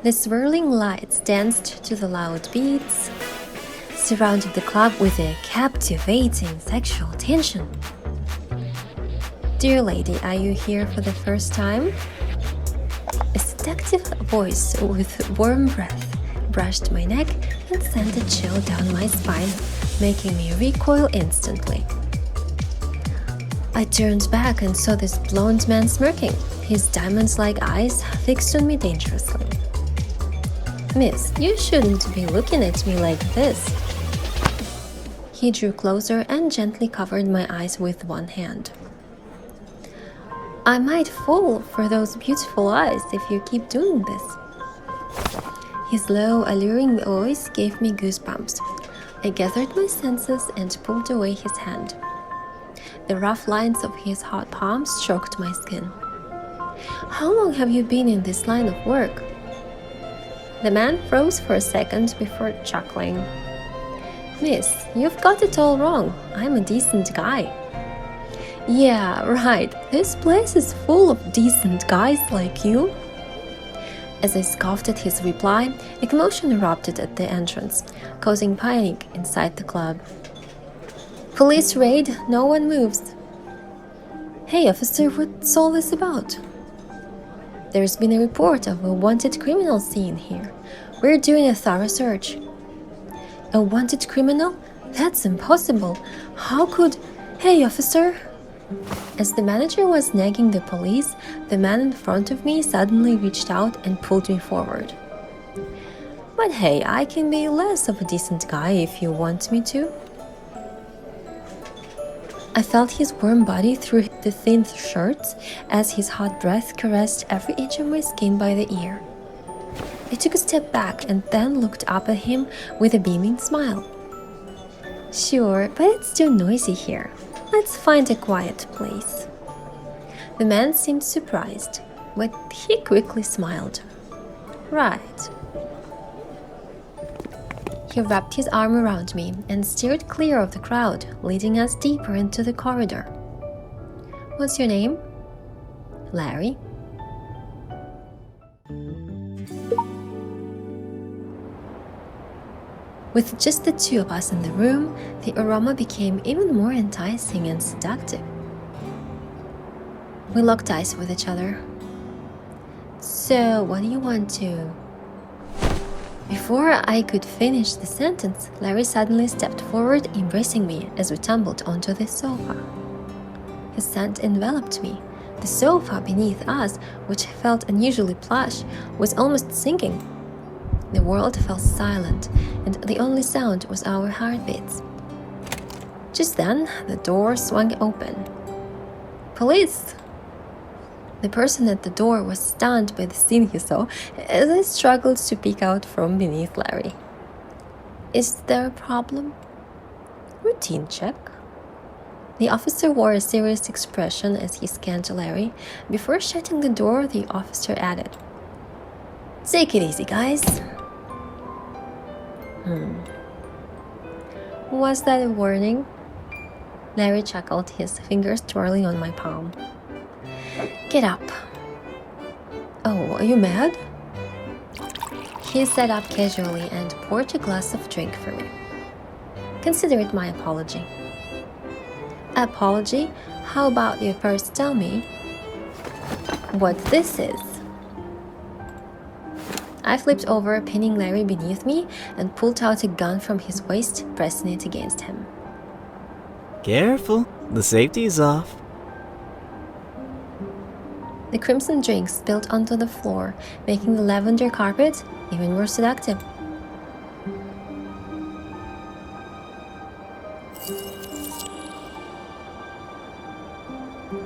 The swirling lights danced to the loud beats, surrounding the club with a captivating sexual tension. "Dear lady, are you here for the first time?" A seductive voice with warm breath brushed my neck and sent a chill down my spine, making me recoil instantly. I turned back and saw this blonde man smirking, his diamonds-like eyes fixed on me dangerously. "Miss, you shouldn't be looking at me like this." He drew closer and gently covered my eyes with one hand. "I might fall for those beautiful eyes if you keep doing this." His low, alluring voice gave me goosebumps. I gathered my senses and pulled away his hand. The rough lines of his hot palms stroked my skin. "How long have you been in this line of work?" The man froze for a second before chuckling. "Miss, you've got it all wrong. I'm a decent guy." "Yeah, right. This place is full of decent guys like you." As I scoffed at his reply, a commotion erupted at the entrance, causing panic inside the club. "Police raid, no one moves." "Hey officer, what's all this about?" "There's been a report of a wanted criminal seen here. We're doing a thorough search." "A wanted criminal? That's impossible. How could— Hey officer!" As the manager was nagging the police, the man in front of me suddenly reached out and pulled me forward. "But hey, I can be less of a decent guy if you want me to." I felt his warm body through the thin shirts as his hot breath caressed every inch of my skin by the ear. I took a step back and then looked up at him with a beaming smile. "Sure, but it's too noisy here. Let's find a quiet place." The man seemed surprised, but he quickly smiled. "Right." He wrapped his arm around me and steered clear of the crowd, leading us deeper into the corridor. "What's your name?" "Larry." With just the two of us in the room, the aroma became even more enticing and seductive. We locked eyes with each other. "So, what do you want to—" Before I could finish the sentence, Larry suddenly stepped forward, embracing me as we tumbled onto the sofa. His scent enveloped me. The sofa beneath us, which felt unusually plush, was almost sinking. The world fell silent, and the only sound was our heartbeats. Just then, the door swung open. "Police!" The person at the door was stunned by the scene he saw as I struggled to peek out from beneath Larry. "Is there a problem?" "Routine check." The officer wore a serious expression as he scanned Larry. Before shutting the door, the officer added, "Take it easy, guys." Was that a warning? Larry chuckled, his fingers twirling on my palm. "Get up." "Oh, are you mad?" He sat up casually and poured a glass of drink for me. "Consider it my apology." "Apology? How about you first tell me what this is?" I flipped over, pinning Larry beneath me, and pulled out a gun from his waist, pressing it against him. "Careful, the safety is off." The crimson drink spilled onto the floor, making the lavender carpet even more seductive.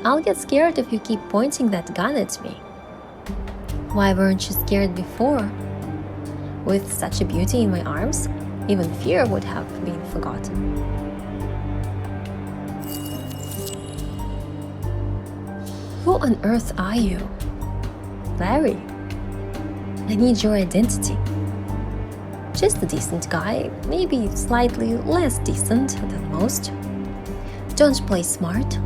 "I'll get scared if you keep pointing that gun at me." "Why weren't you scared before?" With such a beauty in my arms, even fear would have been forgotten. "Who on earth are you?" "Larry." "I need your identity." "Just a decent guy, maybe slightly less decent than most." "Don't play smart."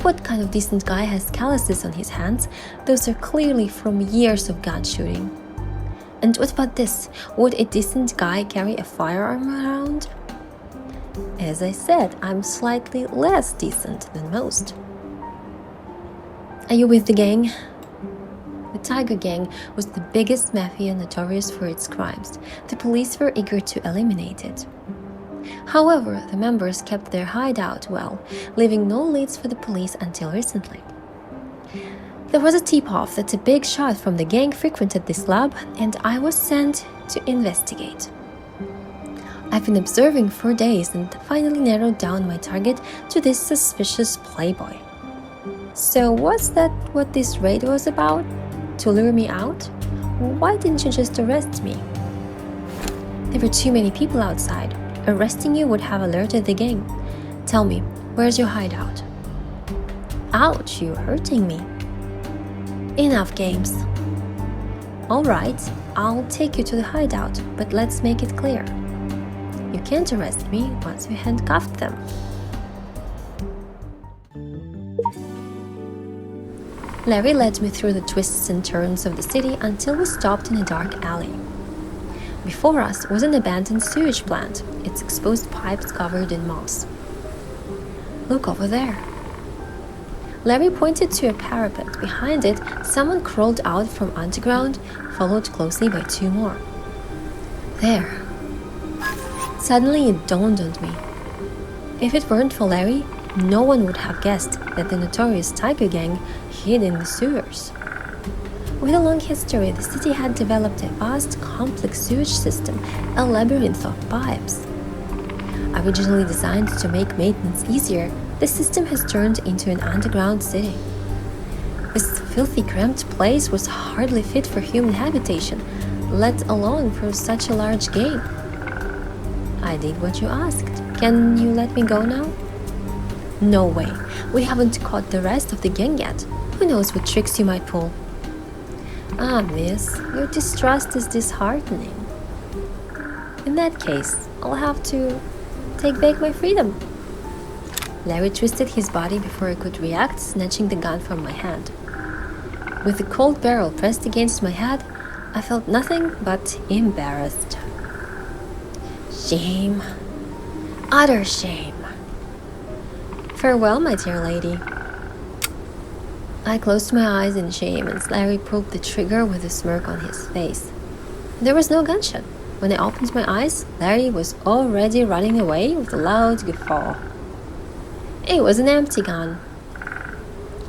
"What kind of decent guy has calluses on his hands? Those are clearly from years of gun shooting." And what about this? Would a decent guy carry a firearm around? As I said, I'm slightly less decent than most. Are you with the gang? The Tiger Gang was the biggest mafia notorious for its crimes. The police were eager to eliminate it. However, the members kept their hideout well, leaving no leads for the police until recently. There was a tip-off that a big shot from the gang frequented this lab, and I was sent to investigate. I've been observing for days and finally narrowed down my target to this suspicious playboy. So was that what this raid was about? To lure me out? Why didn't you just arrest me? There were too many people outside. Arresting you would have alerted the gang. Tell me, where's your hideout? Ouch, you're hurting me. Enough games. Alright, I'll take you to the hideout, but let's make it clear. You can't arrest me once we handcuffed them. Larry led me through the twists and turns of the city until we stopped in a dark alley. Before us was an abandoned sewage plant, its exposed pipes covered in moss. Look over there. Larry pointed to a parapet. Behind it, someone crawled out from underground, followed closely by two more. There. Suddenly it dawned on me. If it weren't for Larry, no one would have guessed that the notorious Tiger Gang hid in the sewers. With a long history, the city had developed a vast, complex sewage system, a labyrinth of pipes. Originally designed to make maintenance easier, the system has turned into an underground city. This filthy, cramped place was hardly fit for human habitation, let alone for such a large game. I did what you asked. Can you let me go now? No way. We haven't caught the rest of the gang yet. Who knows what tricks you might pull? Ah, miss, your distrust is disheartening. In that case, I'll have to take back my freedom. Larry twisted his body before I could react, snatching the gun from my hand. With the cold barrel pressed against my head, I felt nothing but embarrassed. Shame. Utter shame. Farewell, my dear lady. I closed my eyes in shame as Larry pulled the trigger with a smirk on his face. There was no gunshot. When I opened my eyes, Larry was already running away with a loud guffaw. It was an empty gun.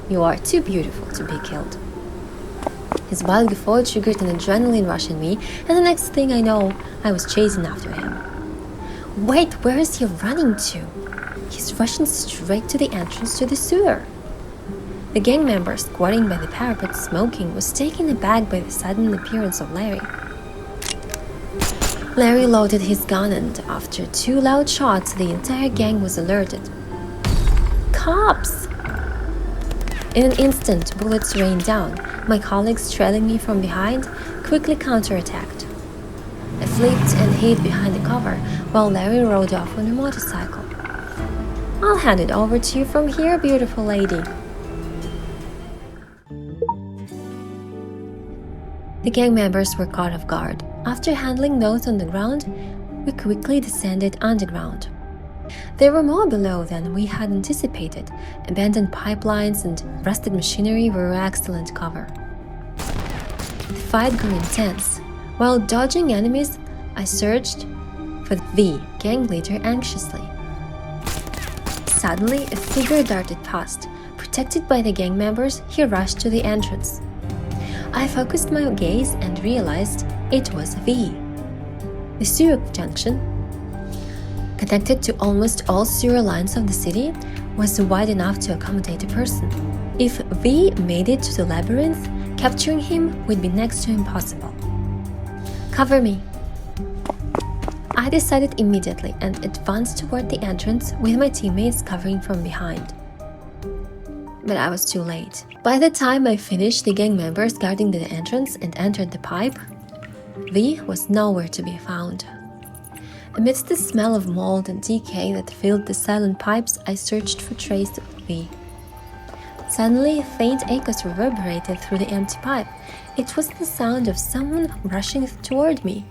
You are too beautiful to be killed. His wild guffaw triggered an adrenaline rush in me, and the next thing I know, I was chasing after him. Wait, where is he running to? He's rushing straight to the entrance to the sewer. The gang member squatting by the parapet smoking was taken aback by the sudden appearance of Larry. Larry loaded his gun and after two loud shots, the entire gang was alerted. Cops! In an instant, bullets rained down. My colleagues trailing me from behind quickly counterattacked. I flipped and hid behind the cover while Larry rode off on a motorcycle. I'll hand it over to you from here, beautiful lady. The gang members were caught off guard. After handling those on the ground, we quickly descended underground. There were more below than we had anticipated. Abandoned pipelines and rusted machinery were excellent cover. The fight grew intense. While dodging enemies, I searched for the gang leader anxiously. Suddenly, a figure darted past. Protected by the gang members, he rushed to the entrance. I focused my gaze and realized it was V. The sewer junction, connected to almost all sewer lines of the city, was wide enough to accommodate a person. If V made it to the labyrinth, capturing him would be next to impossible. Cover me. I decided immediately and advanced toward the entrance with my teammates covering from behind. But I was too late. By the time I finished the gang members guarding the entrance and entered the pipe, V was nowhere to be found. Amidst the smell of mold and decay that filled the silent pipes, I searched for trace of V. Suddenly, faint echoes reverberated through the empty pipe. It was the sound of someone rushing toward me.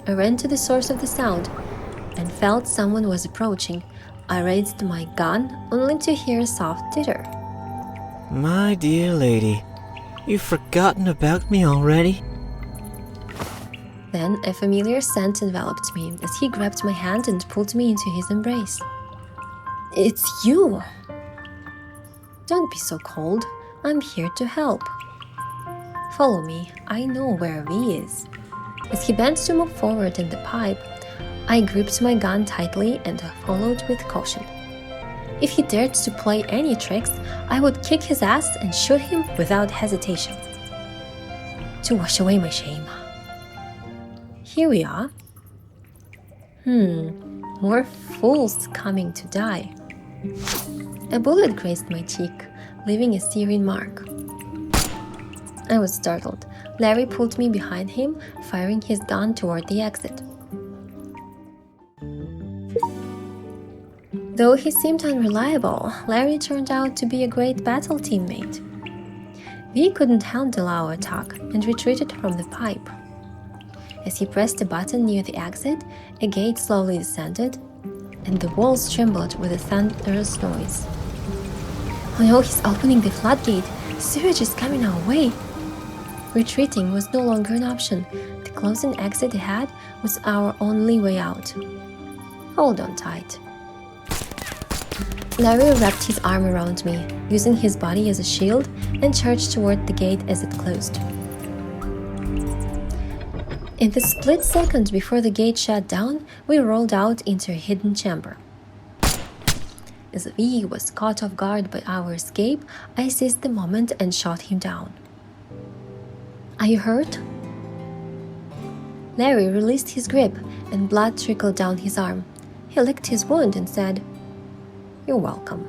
I ran to the source of the sound and felt someone was approaching. I raised my gun only to hear a soft titter. My dear lady, you've forgotten about me already? Then a familiar scent enveloped me as he grabbed my hand and pulled me into his embrace. It's you! Don't be so cold. I'm here to help. Follow me. I know where V is. As he bent to move forward in the pipe, I gripped my gun tightly and followed with caution. If he dared to play any tricks, I would kick his ass and shoot him without hesitation. To wash away my shame. Here we are. More fools coming to die. A bullet grazed my cheek, leaving a searing mark. I was startled. Larry pulled me behind him, firing his gun toward the exit. Though he seemed unreliable, Larry turned out to be a great battle teammate. V couldn't handle our attack and retreated from the pipe. As he pressed a button near the exit, a gate slowly descended, and the walls trembled with a thunderous noise. Oh no, he's opening the floodgate! Sewage is coming our way! Retreating was no longer an option. The closing exit ahead was our only way out. Hold on tight. Larry wrapped his arm around me, using his body as a shield, and charged toward the gate as it closed. In the split second before the gate shut down, we rolled out into a hidden chamber. As V was caught off guard by our escape, I seized the moment and shot him down. Are you hurt? Larry released his grip and blood trickled down his arm. He licked his wound and said, "You're welcome."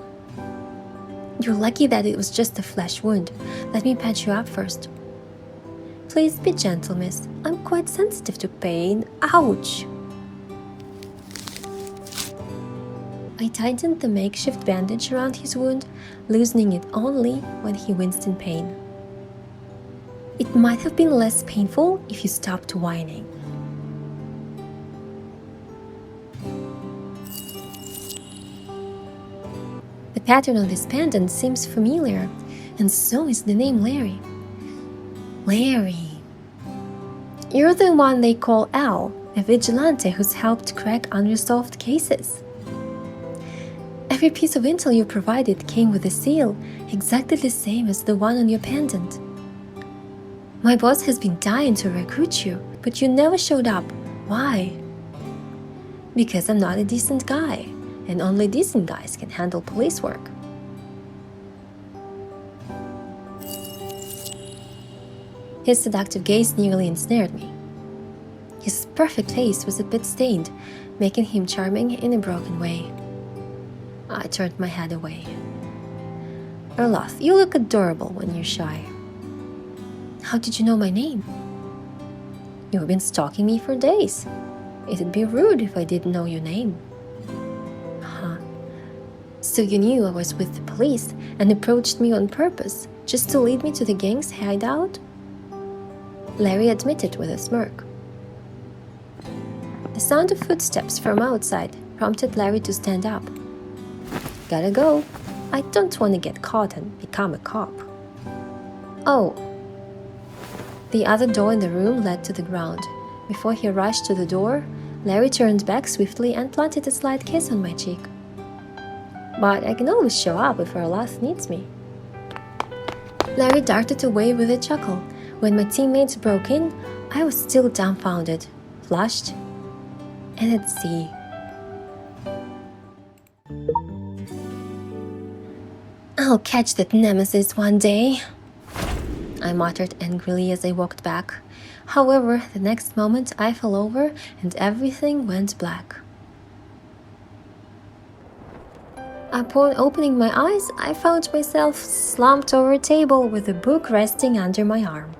You're lucky that it was just a flesh wound. Let me patch you up first. Please be gentle, miss. I'm quite sensitive to pain. Ouch! I tightened the makeshift bandage around his wound, loosening it only when he winced in pain. It might have been less painful if you stopped whining. The pattern on this pendant seems familiar, and so is the name Larry. Larry. You're the one they call Al, a vigilante who's helped crack unresolved cases. Every piece of intel you provided came with a seal, exactly the same as the one on your pendant. My boss has been dying to recruit you, but you never showed up. Why? Because I'm not a decent guy, and only decent guys can handle police work. His seductive gaze nearly ensnared me. His perfect face was a bit stained, making him charming in a broken way. I turned my head away. Erloth, you look adorable when you're shy. How did you know my name? You've been stalking me for days. It'd be rude if I didn't know your name. Huh. So you knew I was with the police and approached me on purpose, just to lead me to the gang's hideout? Larry admitted with a smirk. The sound of footsteps from outside prompted Larry to stand up. Gotta go. I don't want to get caught and become a cop. Oh. The other door in the room led to the ground. Before he rushed to the door, Larry turned back swiftly and planted a slight kiss on my cheek. But I can always show up if Erloth needs me. Larry darted away with a chuckle. When my teammates broke in, I was still dumbfounded, flushed, and at sea. I'll catch that nemesis one day, I muttered angrily as I walked back. However, the next moment I fell over and everything went black. Upon opening my eyes, I found myself slumped over a table with a book resting under my arm.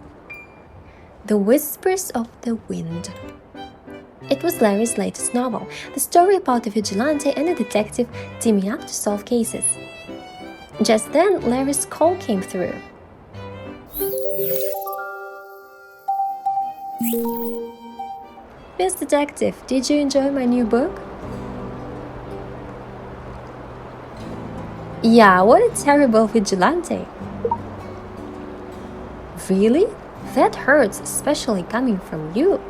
The Whispers of the Wind. It was Larry's latest novel, the story about a vigilante and a detective teaming up to solve cases. Just then, Larry's call came through. Miss Detective, did you enjoy my new book? Yeah, what a terrible vigilante. Really? That hurts, especially coming from you.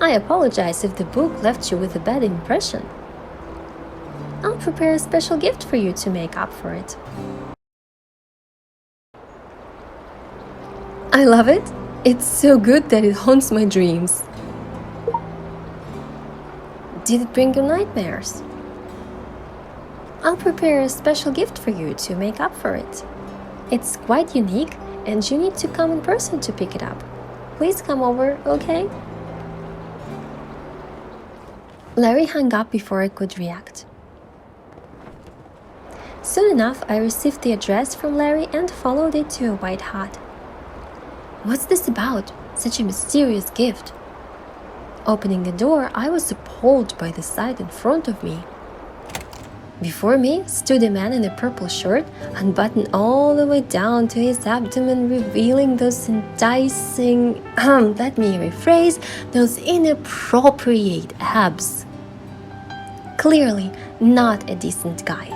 I apologize if the book left you with a bad impression. I'll prepare a special gift for you to make up for it. I love it. It's so good that it haunts my dreams. Did it bring you nightmares? I'll prepare a special gift for you to make up for it. It's quite unique and you need to come in person to pick it up. Please come over, okay? Larry hung up before I could react. Soon enough, I received the address from Larry and followed it to a white hut. What's this about? Such a mysterious gift. Opening the door, I was appalled by the sight in front of me. Before me stood a man in a purple shirt, unbuttoned all the way down to his abdomen, revealing those enticing, let me rephrase, those inappropriate abs. Clearly not a decent guy.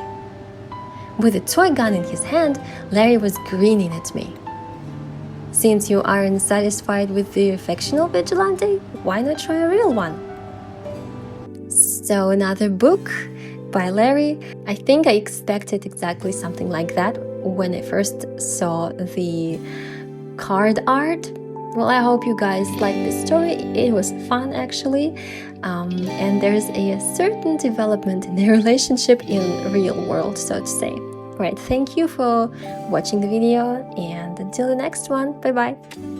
With a toy gun in his hand, Larry was grinning at me. Since you aren't satisfied with the fictional vigilante, why not try a real one? So another book by Larry. I think I expected exactly something like that when I first saw the card art. Well, I hope you guys liked this story. It was fun actually. And there's a certain development in the relationship in real world, so to say. Alright, thank you for watching the video and until the next one, bye bye!